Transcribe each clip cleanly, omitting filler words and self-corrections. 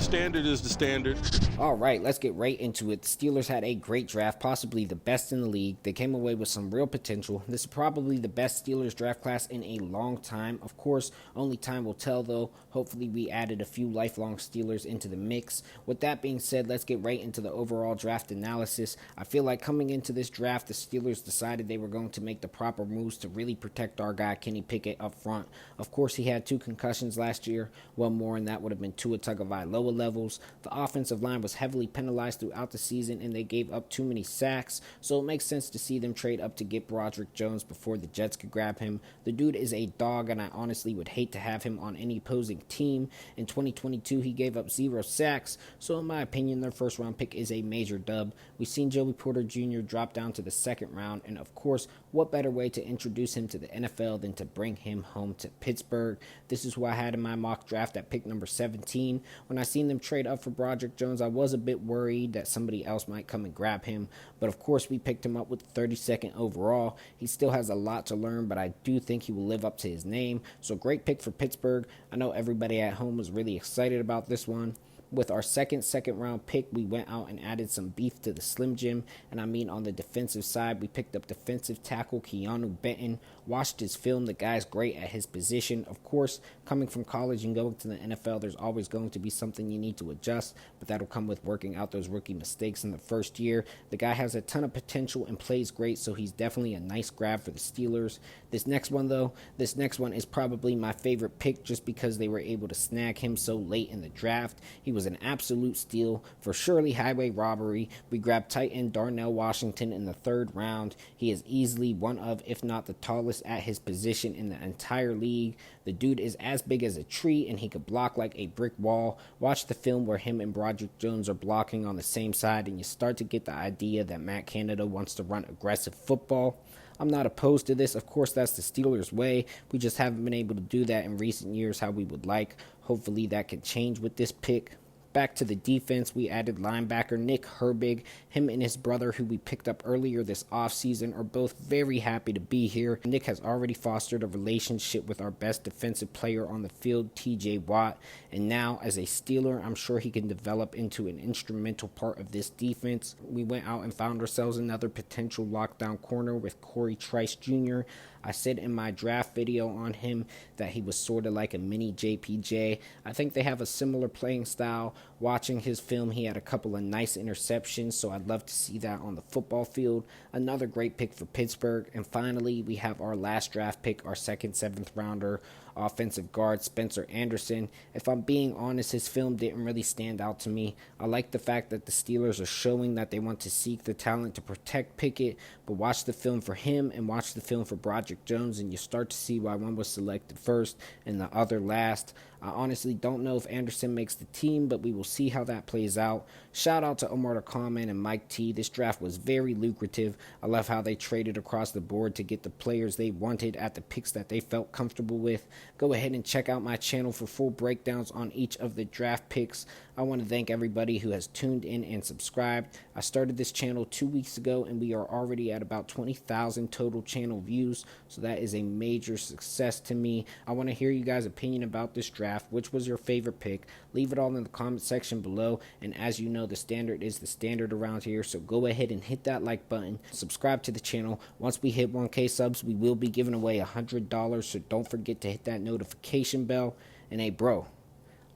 standard is the standard. All right, let's get right into it. The Steelers had a great draft, possibly the best in the league. They came away with some real potential. This is probably the best Steelers draft class in a long time. Of course, only time will tell, though. Hopefully, we added a few lifelong Steelers into the mix. With that being said, let's get right into the overall draft analysis. I feel like coming into this draft, the Steelers decided they were going to make the proper moves to really protect our guy, Kenny Pickett, up front. Of course, he had 2 concussions last year. One more, and that would have been Tua Tagovailoa levels. The offensive line was heavily penalized throughout the season, and they gave up too many sacks, so it makes sense to see them trade up to get Broderick Jones before the Jets could grab him. The dude is a dog, and I honestly would hate to have him on any opposing team. In 2022, he gave up 0 sacks, so in my opinion, their first-round pick is a major dub. We've seen Joey Porter Jr. drop down to the second round, and of course, what better way to introduce him to the NFL than to bring him home to Pittsburgh? This is who I had in my mock draft at pick number 17. When I seen them trade up for Broderick Jones, I was a bit worried that somebody else might come and grab him, but of course we picked him up with 32nd overall. He still has a lot to learn, but I do think he will live up to his name, so great pick for Pittsburgh. I know everybody at home was really excited about this one. With our second round pick, we went out and added some beef to the Slim Jim, and I mean on the defensive side, we picked up defensive tackle Keanu Benton. Watched his film, the guy's great at his position. Of course, coming from college and going to the NFL, there's always going to be something you need to adjust, but that'll come with working out those rookie mistakes in the first year. The guy has a ton of potential and plays great, so he's definitely a nice grab for the Steelers. This next one is probably my favorite pick just because they were able to snag him so late in the draft. He was an absolute steal for surely highway robbery. We grabbed tight end Darnell Washington in the 3rd round. He is easily one of, if not the tallest at his position in the entire league. The dude is as big as a tree, and he could block like a brick wall. Watch the film where him and Broderick Jones are blocking on the same side, and you start to get the idea that Matt Canada wants to run aggressive football. I'm not opposed to this. Of course, that's the Steelers' way. We just haven't been able to do that in recent years how we would like. Hopefully that can change with this pick. Back to the defense, we added linebacker Nick Herbig. Him and his brother, who we picked up earlier this offseason, are both very happy to be here. Nick has already fostered a relationship with our best defensive player on the field, TJ Watt, and now as a Steeler, I'm sure he can develop into an instrumental part of this defense. We went out and found ourselves another potential lockdown corner with Corey Trice Jr. I said in my draft video on him that he was sort of like a mini JPJ. I think they have a similar playing style. Watching his film, he had a couple of nice interceptions, so I'd love to see that on the football field. Another great pick for Pittsburgh. And finally, we have our last draft pick, our second 7th rounder, offensive guard Spencer Anderson. If I'm being honest, his film didn't really stand out to me. I like the fact that the Steelers are showing that they want to seek the talent to protect Pickett, but watch the film for him and watch the film for Broderick Jones, and you start to see why one was selected first and the other last. I honestly don't know if Anderson makes the team, but we will see how that plays out. Shout out to Omar Khan and Mike T. This draft was very lucrative. I love how they traded across the board to get the players they wanted at the picks that they felt comfortable with. Go ahead and check out my channel for full breakdowns on each of the draft picks. I want to thank everybody who has tuned in and subscribed. I started this channel 2 weeks ago, and we are already at about 20,000 total channel views, so that is a major success to me. I want to hear you guys' opinion about this draft. Which was your favorite pick? Leave it all in the comment section below, and as you know, the standard is the standard around here, so go ahead and hit that like button. Subscribe to the channel. Once we hit 1K subs, we will be giving away $100, so don't forget to hit that notification bell. And hey bro,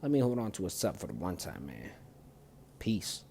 let me hold on to a sub for the one time, man. Peace.